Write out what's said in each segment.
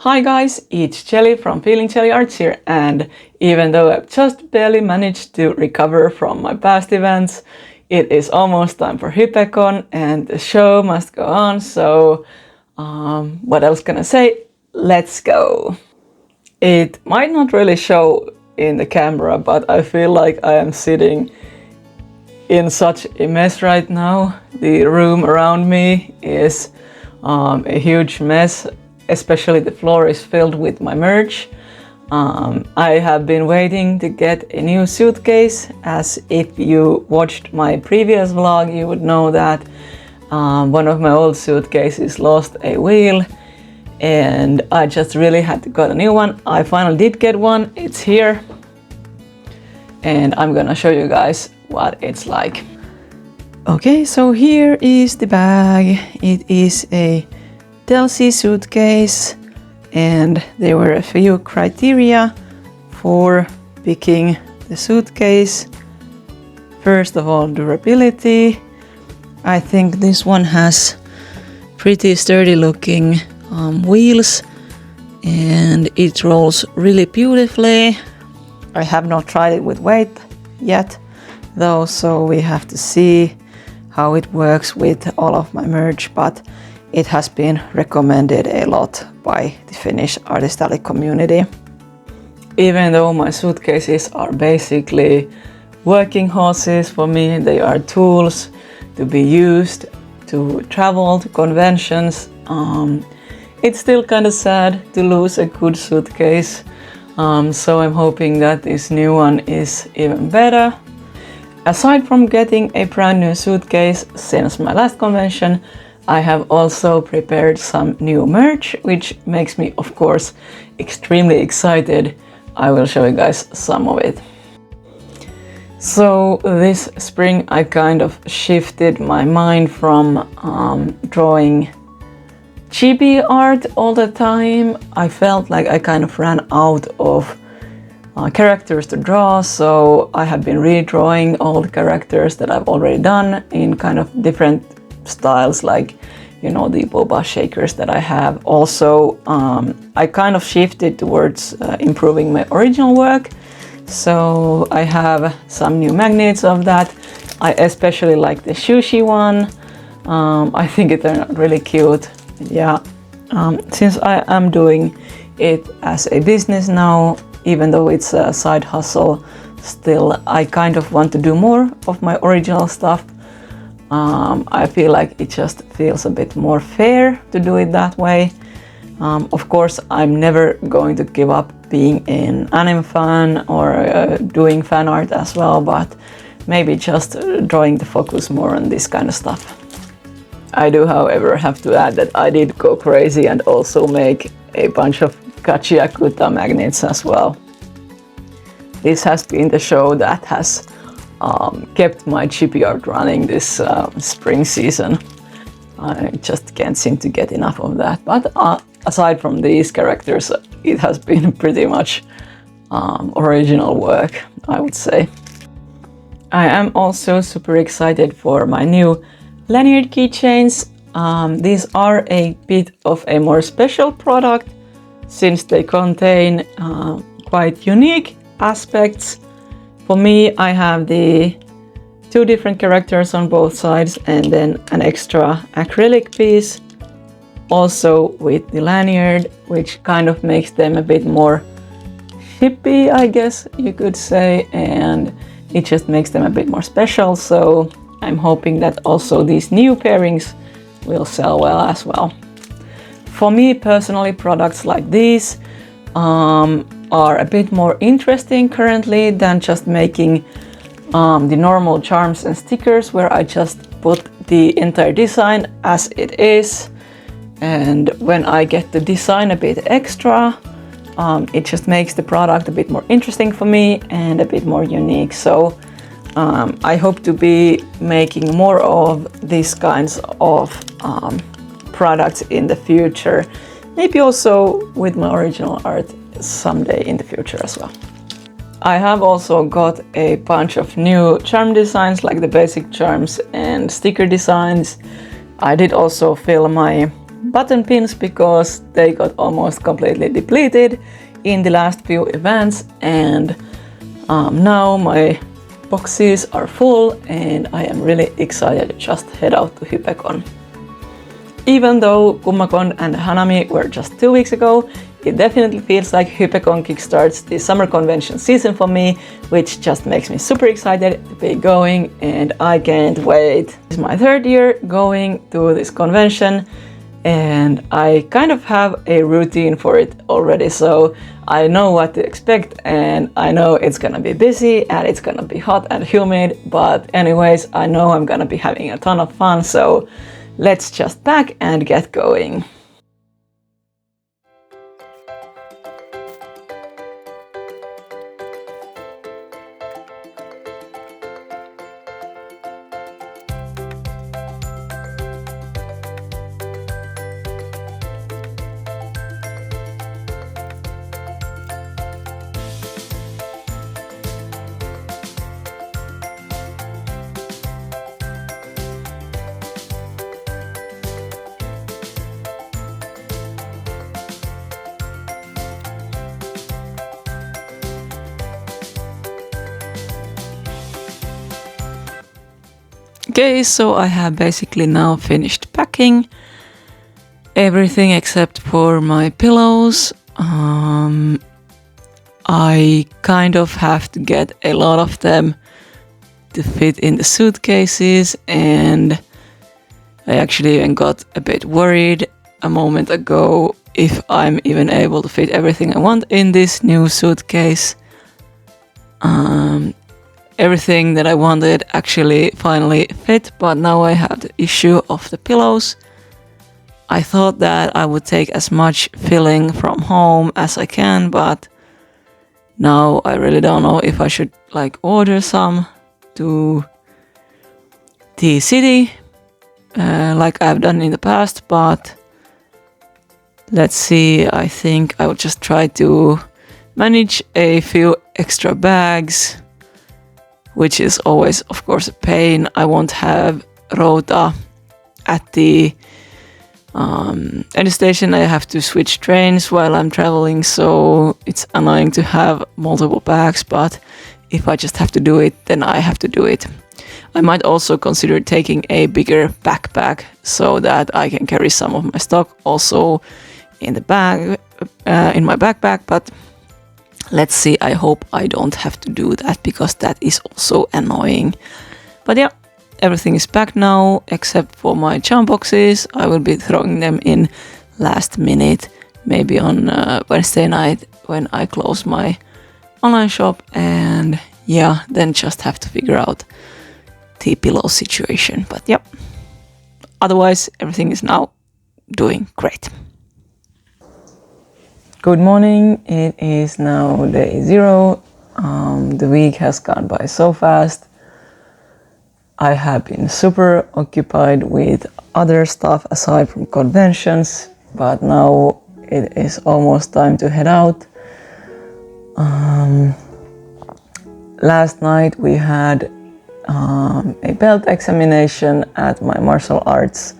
Hi guys, it's Jelly from Feeling Jelly Arts here, and even though I've just barely managed to recover from my past events, it is almost time for Hypecon and the show must go on, so what else can I say? Let's go! It might not really show in the camera, but I feel like I am sitting in such a mess right now. The room around me is a huge mess. Especially the floor is filled with my merch. I have been waiting to get a new suitcase, as if you watched my previous vlog you would know that one of my old suitcases lost a wheel and I just really had to get a new one. I finally did get one, it's here and I'm gonna show you guys what it's like. Okay, so here is the bag. It is a Delcy suitcase and there were a few criteria for picking the suitcase. First of all, durability. I think this one has pretty sturdy looking wheels and it rolls really beautifully. I have not tried it with weight yet though, so we have to see how it works with all of my merch, but it has been recommended a lot by the Finnish artist alley community. Even though my suitcases are basically working horses for me, they are tools to be used to travel to conventions. It's still kind of sad to lose a good suitcase, so I'm hoping that this new one is even better. Aside from getting a brand new suitcase since my last convention, I have also prepared some new merch, which makes me, of course, extremely excited. I will show you guys some of it. So this spring I kind of shifted my mind from drawing chibi art all the time. I felt like I kind of ran out of characters to draw, so I have been redrawing all the characters that I've already done in kind of different styles, like, you know, the boba shakers that I have. Also, I kind of shifted towards improving my original work, so I have some new magnets of that. I especially like the sushi one. I think it turned out really cute. Yeah, since I am doing it as a business now, even though it's a side hustle, still I kind of want to do more of my original stuff. I feel like it just feels a bit more fair to do it that way. Of course, I'm never going to give up being an anime fan or doing fan art as well, but maybe just drawing the focus more on this kind of stuff. I do, however, have to add that I did go crazy and also make a bunch of Kachiakuta magnets as well. This has been the show that has kept my chibi art running this spring season. I just can't seem to get enough of that. But aside from these characters, it has been pretty much original work, I would say. I am also super excited for my new lanyard keychains. These are a bit of a more special product since they contain quite unique aspects. For me, I have the two different characters on both sides and then an extra acrylic piece, also with the lanyard, which kind of makes them a bit more hippie, I guess you could say, and it just makes them a bit more special. So I'm hoping that also these new pairings will sell well as well. For me personally, products like these are a bit more interesting currently than just making the normal charms and stickers, where I just put the entire design as it is, and when I get the design a bit extra, it just makes the product a bit more interesting for me and a bit more unique. So I hope to be making more of these kinds of products in the future, maybe also with my original art someday in the future as well. I have also got a bunch of new charm designs, like the basic charms and sticker designs. I did also fill my button pins because they got almost completely depleted in the last few events, and now my boxes are full and I am really excited to just head out to Hypecon. Even though Kummakon and Hanami were just 2 weeks ago, it definitely feels like Hypecon kickstarts the summer convention season for me, which just makes me super excited to be going, and I can't wait. This is my 3rd year going to this convention, and I kind of have a routine for it already, so I know what to expect, and I know it's gonna be busy and it's gonna be hot and humid, but anyways, I know I'm gonna be having a ton of fun, so let's just pack and get going. Okay, so I have basically now finished packing everything except for my pillows. I kind of have to get a lot of them to fit in the suitcases, and I actually even got a bit worried a moment ago if I'm even able to fit everything I want in this new suitcase. Everything that I wanted actually finally fit, but now I have the issue of the pillows. I thought that I would take as much filling from home as I can, but now I really don't know if I should like order some to the city like I've done in the past, but let's see. I think I would just try to manage a few extra bags, which is always, of course, a pain. I won't have rota at the station. I have to switch trains while I'm traveling, so it's annoying to have multiple bags, but if I just have to do it, then I have to do it. I might also consider taking a bigger backpack so that I can carry some of my stock also in the bag, in my backpack, but let's see, I hope I don't have to do that because that is also annoying. But yeah, everything is packed now except for my charm boxes. I will be throwing them in last minute, maybe on Wednesday night when I close my online shop, and yeah, then just have to figure out the pillow situation. But yeah, otherwise everything is now doing great. Good morning, it is now day 0. The week has gone by so fast. I have been super occupied with other stuff aside from conventions, but now it is almost time to head out. Last night we had a belt examination at my martial arts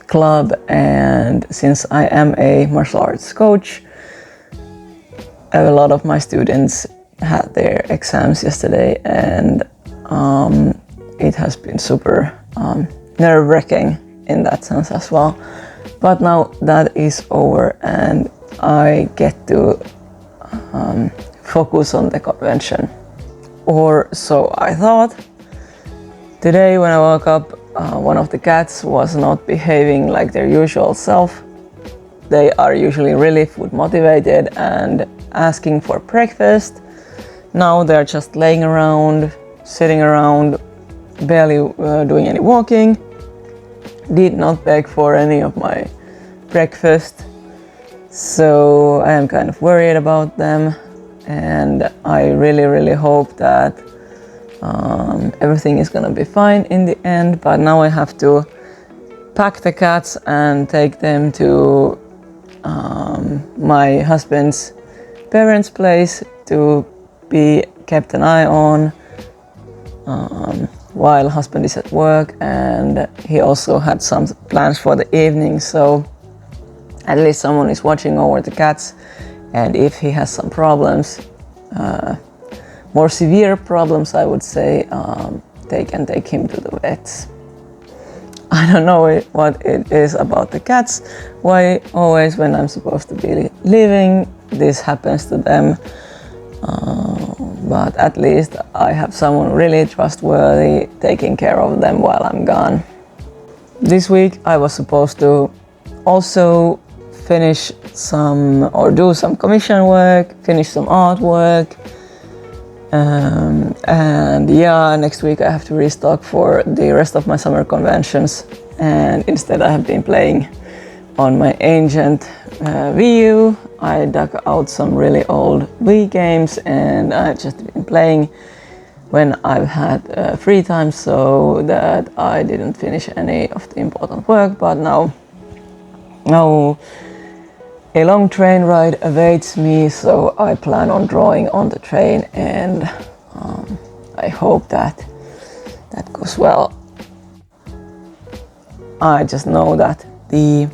club, and since I am a martial arts coach, a lot of my students had their exams yesterday, and it has been super nerve-wracking in that sense as well. But now that is over and I get to focus on the convention, or so I thought. Today when I woke up, one of the cats was not behaving like their usual self. They are usually really food motivated and asking for breakfast. Now they're just laying around, sitting around, barely doing any walking. Did not beg for any of my breakfast. So I am kind of worried about them, and I really hope that everything is gonna be fine in the end. But now I have to pack the cats and take them to my husband's parents' place to be kept an eye on while husband is at work, and he also had some plans for the evening, so at least someone is watching over the cats. And if he has some problems, more severe problems, I would say, they can take him to the vets. I don't know what it is about the cats, why always when I'm supposed to be leaving, this happens to them. But at least I have someone really trustworthy taking care of them while I'm gone. This week I was supposed to also finish some or do some commission work, finish some artwork. And yeah, next week I have to restock for the rest of my summer conventions, and instead I have been playing on my ancient Wii U. I dug out some really old Wii games and I've just been playing when I've had free time, so that I didn't finish any of the important work. But now a long train ride awaits me, so I plan on drawing on the train, and I hope that goes well. I just know that the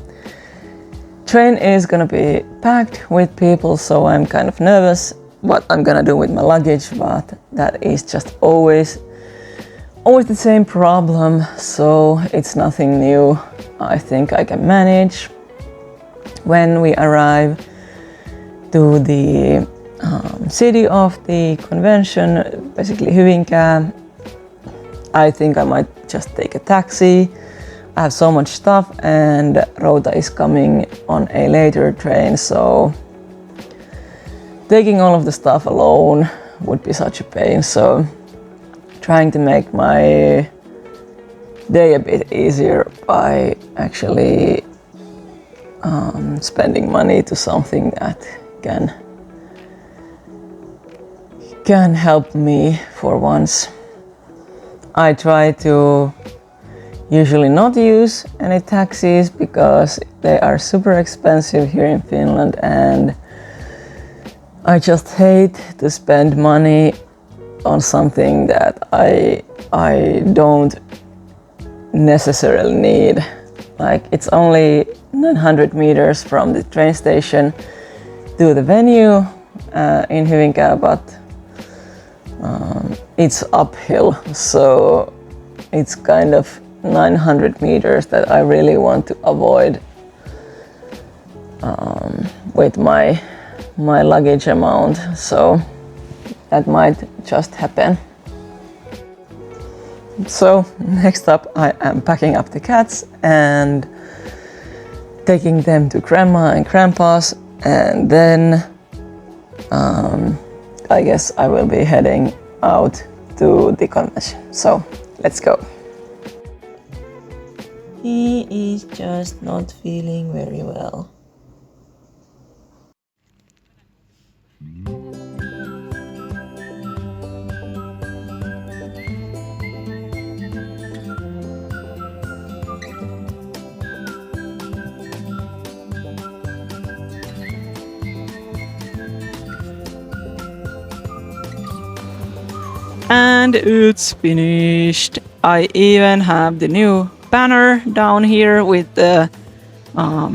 train is gonna be packed with people, so I'm kind of nervous what I'm gonna do with my luggage, but that is just always the same problem, so it's nothing new. I think I can manage. When we arrive to the city of the convention, basically Hyvinkää, I think I might just take a taxi. I have so much stuff and Rota is coming on a later train, so taking all of the stuff alone would be such a pain. So trying to make my day a bit easier by actually spending money to something that can help me for once. I try to usually not use any taxis because they are super expensive here in Finland, and I just hate to spend money on something that I don't necessarily need. Like, it's only 900 meters from the train station to the venue in Hyvinkää, but it's uphill, so it's kind of 900 meters that I really want to avoid with my luggage amount, so that might just happen. So next up I am packing up the cats and taking them to grandma and grandpa's, and then I guess I will be heading out to the convention. So let's go. He is just not feeling very well. And it's finished. I even have the new banner down here with the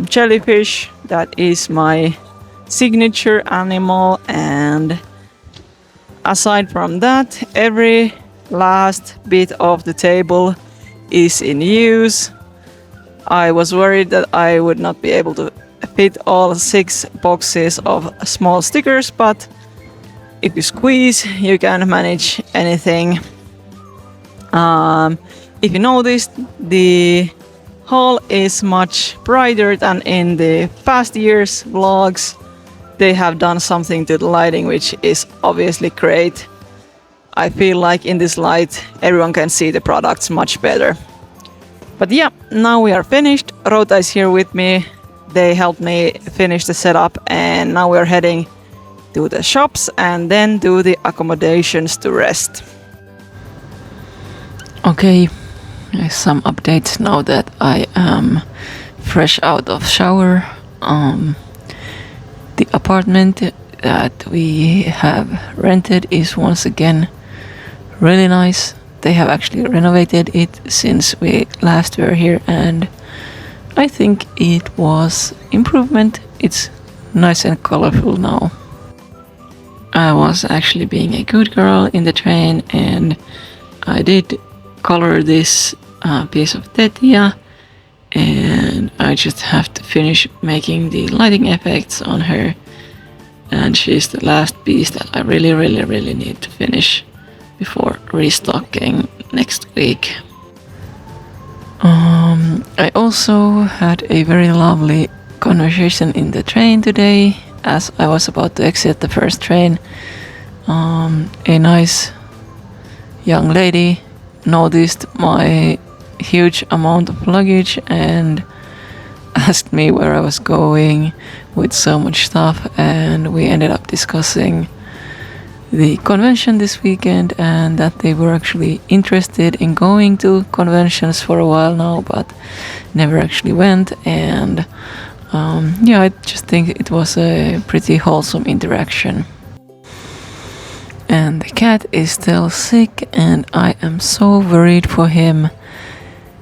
jellyfish. That is my signature animal, and aside from that, every last bit of the table is in use. I was worried that I would not be able to fit all 6 boxes of small stickers, but if you squeeze, you can manage anything. If you noticed, the hall is much brighter than in the past years' vlogs. They have done something to the lighting, which is obviously great. I feel like in this light, everyone can see the products much better. But yeah, now we are finished. Rota is here with me. They helped me finish the setup, and now we're heading to the shops and then do the accommodations to rest. Okay, some updates now that I am fresh out of shower. The apartment that we have rented is once again really nice. they have actually renovated it since we last were here, and I think it was improvement. It's nice and colorful now. I was actually being a good girl in the train, and I did color this piece of tetia, and I just have to finish making the lighting effects on her, and she's the last piece that I really need to finish before restocking next week. I also had a very lovely conversation in the train today as I was about to exit the first train. A nice young lady noticed my huge amount of luggage and asked me where I was going with so much stuff, and we ended up discussing the convention this weekend and that they were actually interested in going to conventions for a while now but never actually went, and yeah, I just think it was a pretty wholesome interaction. And the cat is still sick and I am so worried for him,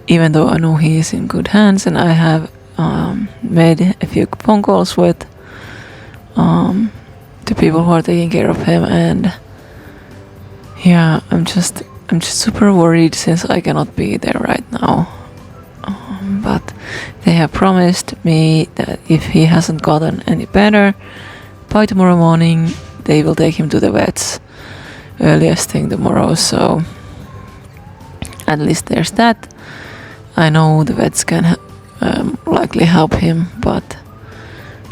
even though I know he is in good hands, and I have made a few phone calls with the people who are taking care of him, and yeah, I'm just super worried since I cannot be there right now. But they have promised me that if he hasn't gotten any better by tomorrow morning, they will take him to the vets earliest thing tomorrow, so at least there's that. I know the vets can likely help him, but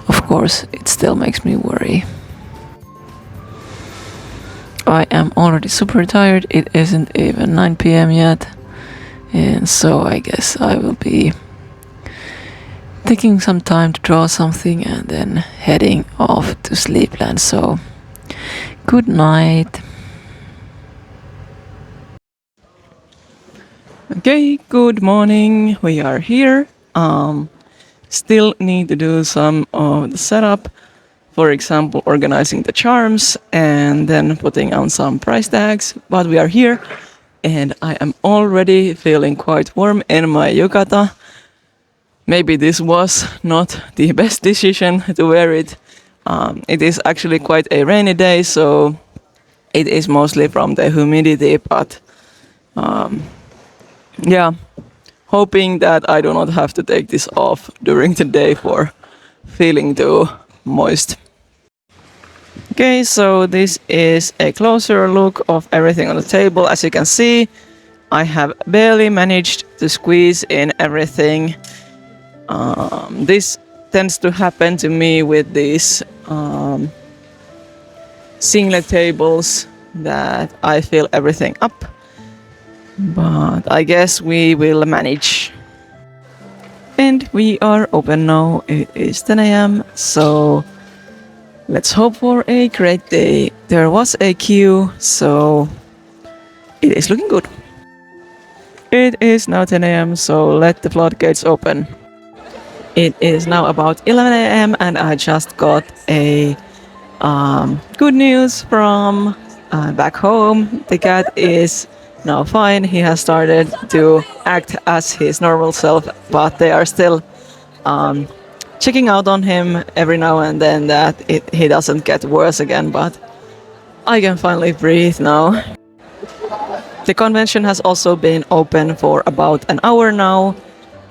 of course it still makes me worry. I am already super tired. It isn't even 9 p.m. yet, and so I guess I will be taking some time to draw something and then heading off to Sleepland. So good night. Okay, good morning. We are here. Still need to do some of the setup. For example, organizing the charms and then putting on some price tags. But we are here and I am already feeling quite warm in my yukata. Maybe this was not the best decision to wear it. It is actually quite a rainy day, so it is mostly from the humidity, but yeah, hoping that I do not have to take this off during the day for feeling too moist. Okay, so this is a closer look of everything on the table. As you can see, I have barely managed to squeeze in everything. This tends to happen to me with these singlet tables, that I fill everything up. But I guess we will manage. And we are open now. It is 10 a.m. So let's hope for a great day. There was a queue, so it is looking good. It is now 10 a.m. so let the floodgates open. It is now about 11 a.m. and I just got a good news from back home. The cat is now fine. He has started to act as his normal self, but they are still checking out on him every now and then that he doesn't get worse again, but I can finally breathe now. The convention has also been open for about an hour now,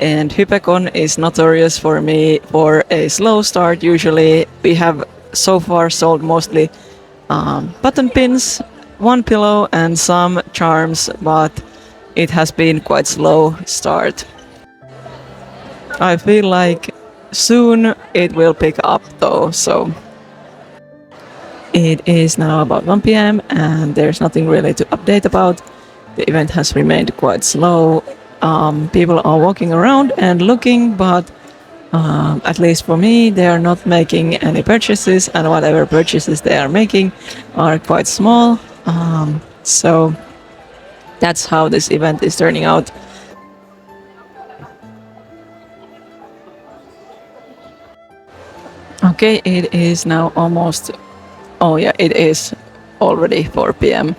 and Hypecon is notorious for me for a slow start. Usually we have so far sold mostly button pins, one pillow and some charms, but it has been quite slow start. I feel like soon it will pick up though, so it is now about 1 p.m. and there's nothing really to update about. The event has remained quite slow. People are walking around and looking, but at least for me, they are not making any purchases, and whatever purchases they are making are quite small. So that's how this event is turning out. Okay, it is now almost, oh yeah, it is already 4 p.m.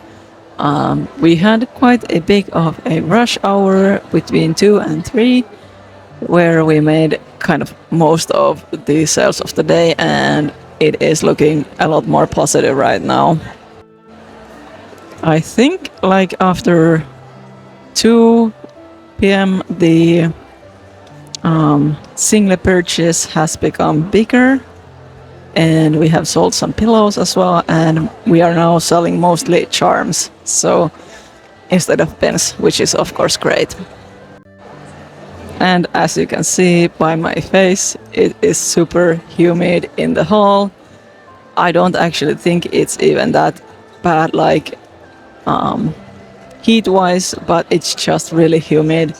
We had quite a big of a rush hour between 2 and 3, where we made kind of most of the sales of the day, and it is looking a lot more positive right now. I think like after 2 p.m. the single purchase has become bigger, and we have sold some pillows as well, and we are now selling mostly charms, so instead of pins, which is of course great. And as you can see by my face, it is super humid in the hall. I don't actually think it's even that bad like heat wise, but it's just really humid.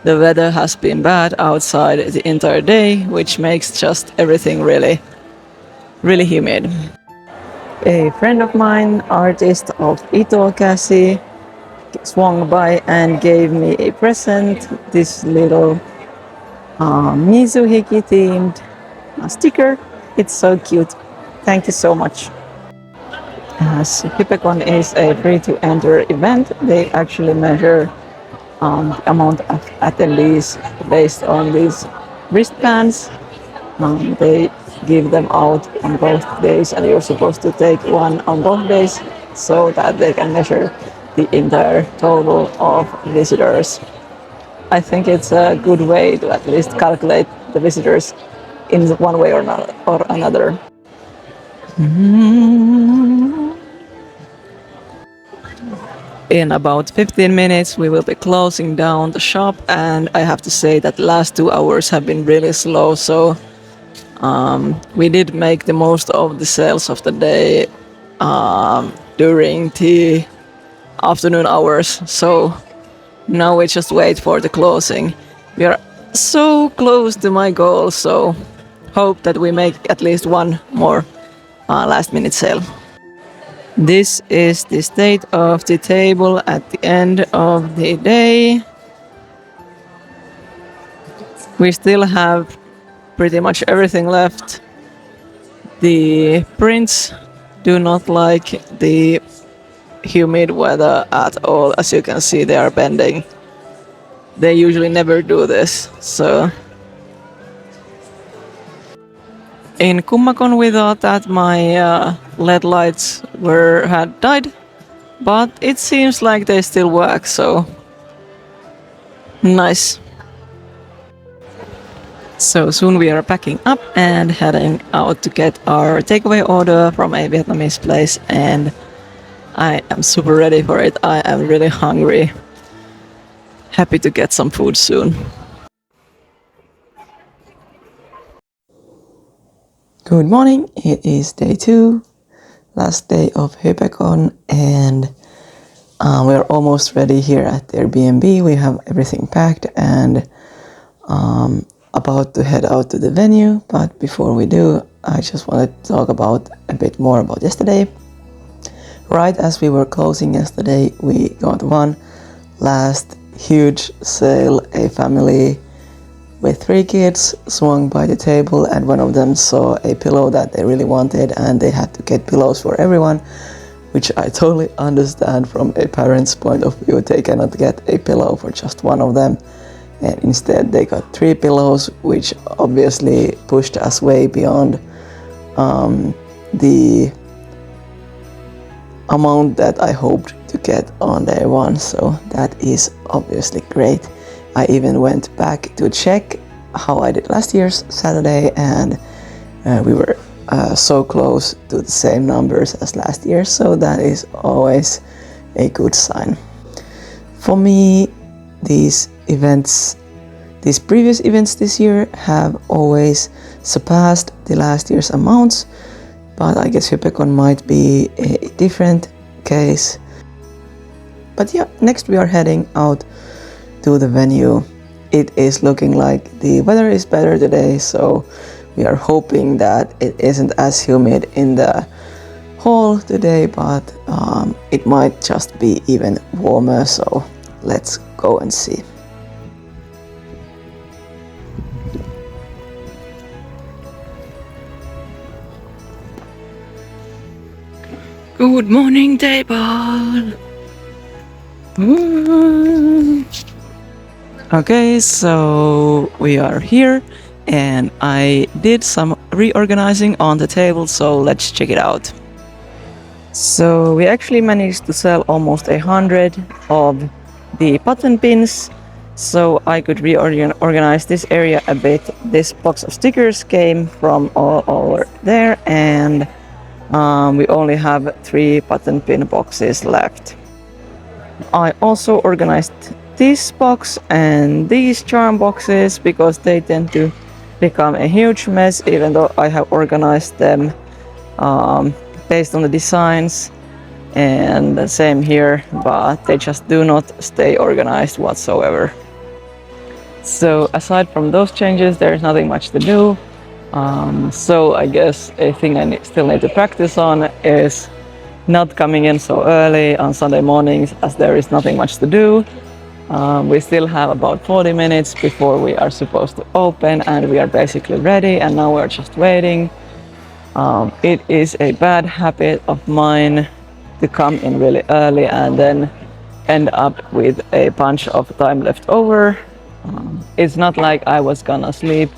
The weather has been bad outside the entire day, which makes just everything really, really humid. A friend of mine, artist of Ito Kasi, swung by and gave me a present, this little Mizuhiki themed sticker. It's so cute. Thank you so much. As Hypecon is a free to enter event, they actually measure the amount of attendees based on these wristbands. They give them out on both days, and you're supposed to take one on both days so that they can measure the entire total of visitors. I think it's a good way to at least calculate the visitors in one way or another. In about 15 minutes we will be closing down the shop, and I have to say that last 2 hours have been really slow, so we did make the most of the sales of the day during the afternoon hours, so now we just wait for the closing. We are so close to my goal, so hope that we make at least one more last minute sale. This is the state of the table at the end of the day. We still have pretty much everything left. The prints do not like the humid weather at all. As you can see, they are bending. They usually never do this, so in Kummakon we thought that my LED lights had died, but it seems like they still work, so nice. So soon we are packing up and heading out to get our takeaway order from a Vietnamese place, and I am super ready for it. I am really hungry. Happy to get some food soon. Good morning, it is day 2, last day of Hypecon, and we're almost ready here at the Airbnb. We have everything packed and about to head out to the venue, but before we do, I just wanted to talk about a bit more about yesterday. Right as we were closing yesterday, we got one last huge sale. A family with 3 kids swung by the table, and one of them saw a pillow that they really wanted, and they had to get pillows for everyone, which I totally understand from a parent's point of view. They cannot get a pillow for just one of them, and instead they got 3 pillows, which obviously pushed us way beyond the amount that I hoped to get on day 1, so that is obviously great. I even went back to check how I did last year's Saturday, and we were so close to the same numbers as last year, so that is always a good sign. For me, these previous events this year have always surpassed the last year's amounts, but I guess Hypecon might be a different case. But yeah, next we are heading out to the venue. It is looking like the weather is better today, so we are hoping that it isn't as humid in the hall today, but it might just be even warmer, so let's go and see. Good morning, table! Okay, so we are here and I did some reorganizing on the table, so let's check it out. So we actually managed to sell almost 100 of the button pins, so I could reorganize this area a bit. This box of stickers came from all over there, and we only have 3 button pin boxes left. I also organized this box and these charm boxes because they tend to become a huge mess, even though I have organized them based on the designs, and the same here, but they just do not stay organized whatsoever. So aside from those changes, there's nothing much to do. So I guess a thing I still need to practice on is not coming in so early on Sunday mornings, as there is nothing much to do. We still have about 40 minutes before we are supposed to open, and we are basically ready, and now we're just waiting. It is a bad habit of mine to come in really early and then end up with a bunch of time left over. It's not like I was gonna sleep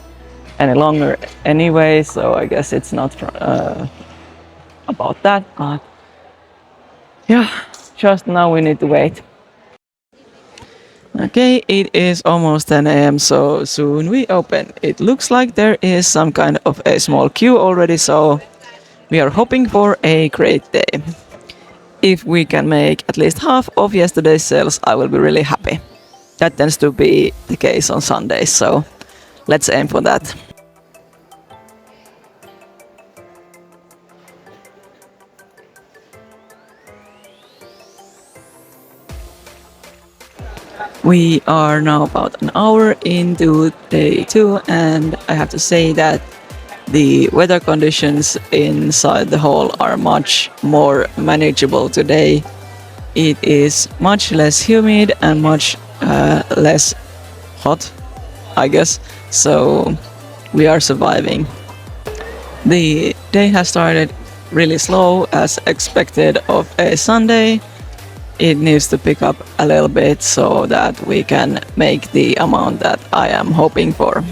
any longer anyway, so I guess it's not about that, but yeah, just now we need to wait. Okay, it is almost 10 a.m., so soon we open. It looks like there is some kind of a small queue already, so we are hoping for a great day. If we can make at least half of yesterday's sales, I will be really happy. That tends to be the case on Sundays, so let's aim for that. We are now about an hour into day 2, and I have to say that the weather conditions inside the hall are much more manageable today. It is much less humid and much less hot, I guess, so we are surviving. The day has started really slow as expected of a Sunday. It needs to pick up a little bit so that we can make the amount that I am hoping for.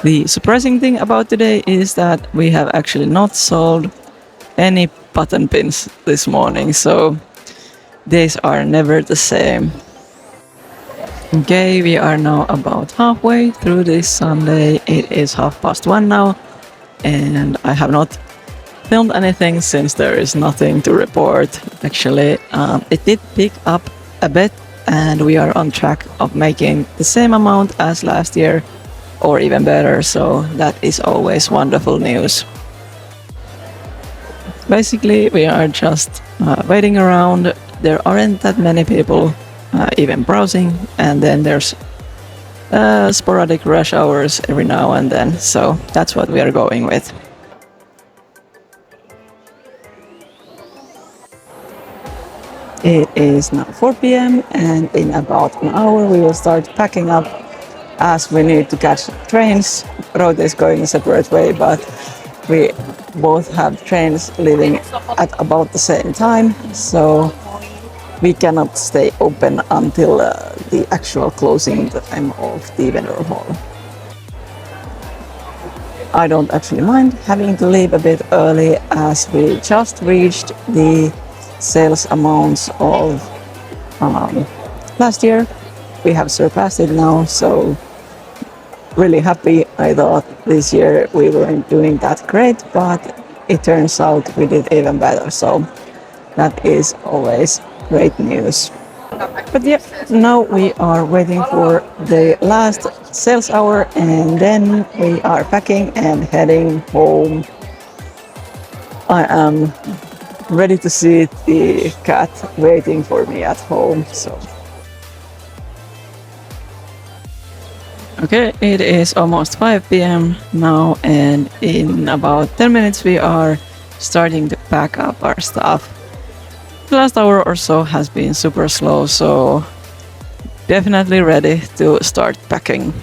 The surprising thing about today is that we have actually not sold any button pins this morning, so days are never the same. Okay, we are now about halfway through this Sunday. It is 1:30 now, and I have not filmed anything since there is nothing to report. Actually, it did pick up a bit, and we are on track of making the same amount as last year, or even better, so that is always wonderful news. Basically, we are just waiting around. There aren't that many people even browsing, and then there's sporadic rush hours every now and then, so that's what we are going with. It is now 4 p.m. and in about an hour we will start packing up, as we need to catch trains. Road is going a separate way, but we both have trains leaving at about the same time, so we cannot stay open until the actual closing time of the vendor hall. I don't actually mind having to leave a bit early, as we just reached the sales amounts of last year. We have surpassed it now, so really happy. I thought this year we weren't doing that great, but it turns out we did even better, so that is always great news. But yeah, now we are waiting for the last sales hour, and then we are packing and heading home. I am ready to see the cat waiting for me at home, so. Okay, it is almost 5 p.m. now, and in about 10 minutes we are starting to pack up our stuff. The last hour or so has been super slow, so definitely ready to start packing.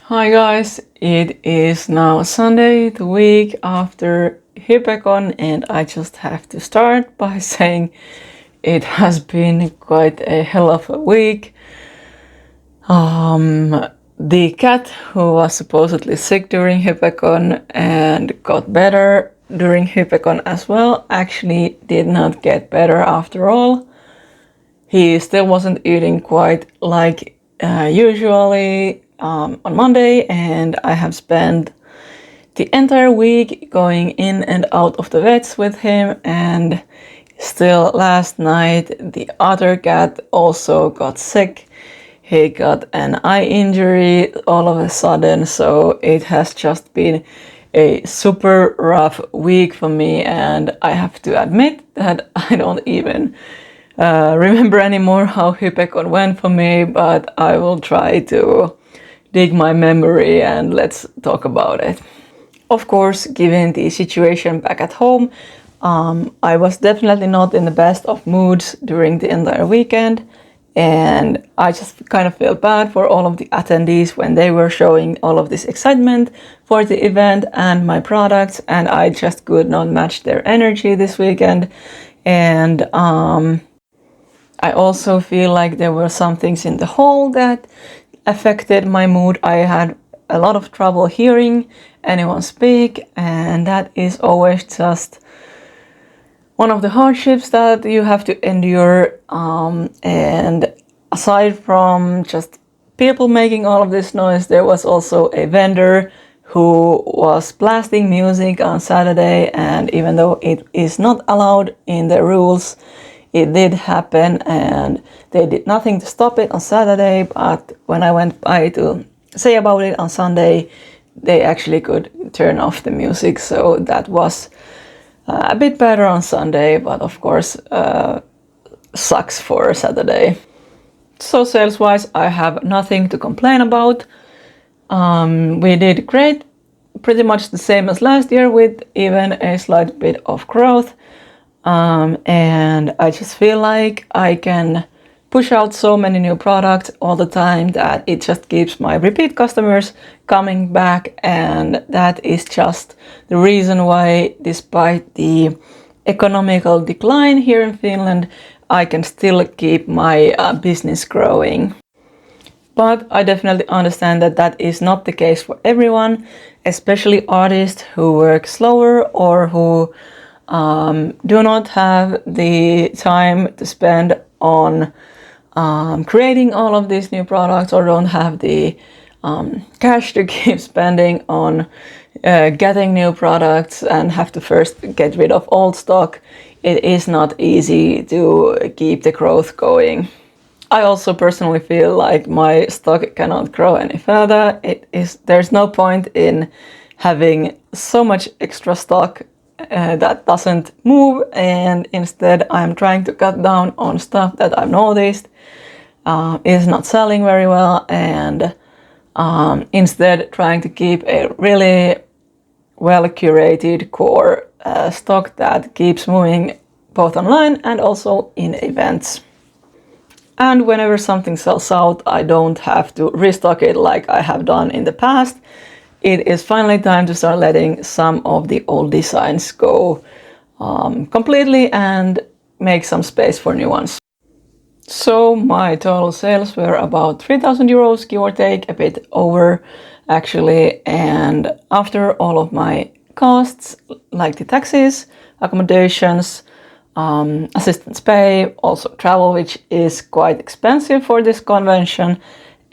Hi guys, it is now Sunday, the week after Hypecon, and I just have to start by saying it has been quite a hell of a week. The cat who was supposedly sick during Hypecon and got better during Hypecon as well actually did not get better after all. He still wasn't eating quite like usually on Monday, and I have spent the entire week going in and out of the vets with him, and still last night the other cat also got sick. He got an eye injury all of a sudden, so it has just been a super rough week for me, and I have to admit that I don't even remember anymore how Hypecon went for me, but I will try to dig my memory and let's talk about it. Of course, given the situation back at home, I was definitely not in the best of moods during the entire weekend, and I just kind of felt bad for all of the attendees when they were showing all of this excitement for the event and my products, and I just could not match their energy this weekend. And I also feel like there were some things in the hall that affected my mood. I had a lot of trouble hearing anyone speak, and that is always just one of the hardships that you have to endure. And aside from just people making all of this noise, there was also a vendor who was blasting music on Saturday, and even though it is not allowed in the rules, it did happen, and they did nothing to stop it on Saturday, but when I went by to say about it on Sunday, they actually could turn off the music, so that was a bit better on Sunday, but of course sucks for Saturday. So sales-wise, I have nothing to complain about. We did great, pretty much the same as last year, with even a slight bit of growth. And I just feel like I can push out so many new products all the time that it just keeps my repeat customers coming back, and that is just the reason why, despite the economical decline here in Finland, I can still keep my business growing. But I definitely understand that that is not the case for everyone, especially artists who work slower or who do not have the time to spend on creating all of these new products, or don't have the cash to keep spending on getting new products and have to first get rid of old stock. It is not easy to keep the growth going. I also personally feel like my stock cannot grow any further. There's no point in having so much extra stock that doesn't move, and instead I'm trying to cut down on stuff that I've noticed is not selling very well, and instead trying to keep a really well curated core stock that keeps moving both online and also in events. And whenever something sells out, I don't have to restock it like I have done in the past. It is finally time to start letting some of the old designs go completely and make some space for new ones. So my total sales were about 3,000 euros, give or take, a bit over actually, and after all of my costs, like the taxes, accommodations, assistance pay, also travel, which is quite expensive for this convention,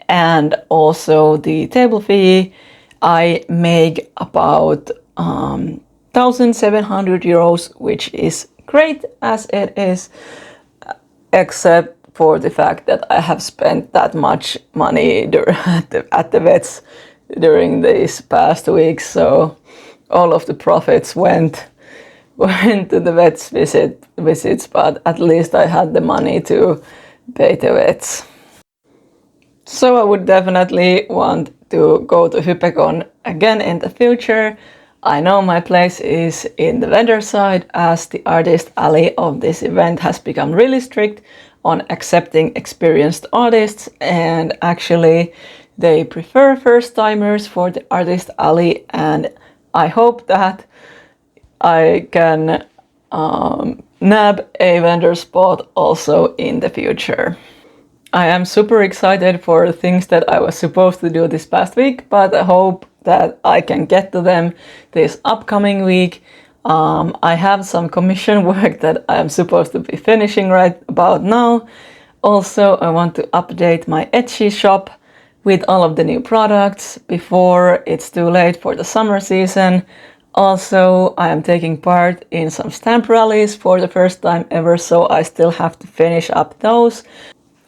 and also the table fee, I make about 1,700 euros, which is great as it is, except for the fact that I have spent that much money at the vets during these past weeks. So all of the profits went to the vets visits, but at least I had the money to pay the vets. So I would definitely want to go to Hypecon again in the future. I know my place is in the vendor side, as the artist alley of this event has become really strict on accepting experienced artists, and actually they prefer first-timers for the Artist Alley, and I hope that I can nab a vendor spot also in the future. I am super excited for things that I was supposed to do this past week, but I hope that I can get to them this upcoming week. I have some commission work that I am supposed to be finishing right about now. Also, I want to update my Etsy shop with all of the new products before it's too late for the summer season. Also, I am taking part in some stamp rallies for the first time ever, so I still have to finish up those.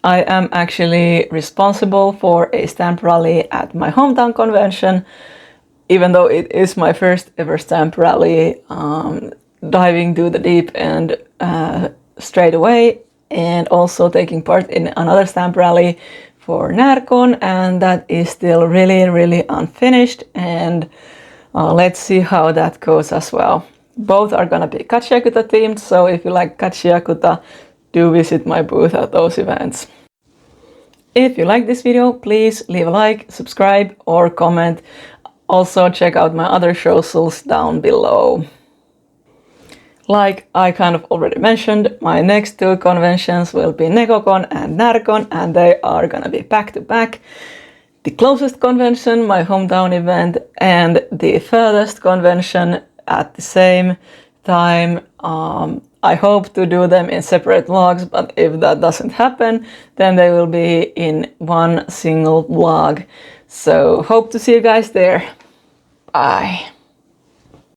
I am actually responsible for a stamp rally at my hometown convention, even though it is my first ever stamp rally, diving to the deep end straight away, and also taking part in another stamp rally for Närcon, and that is still really unfinished, and let's see how that goes as well. Both are gonna be Kachiakuta themed, so if you like Kachiakuta, do visit my booth at those events. If you like this video, please leave a like, subscribe, or comment. Also check out my other socials down below. Like I kind of already mentioned, my next two conventions will be Nekocon and Närcon, and they are gonna be back to back. The closest convention, my hometown event, and the furthest convention at the same time. I hope to do them in separate vlogs, but if that doesn't happen, then they will be in one single vlog. So hope to see you guys there. Bye.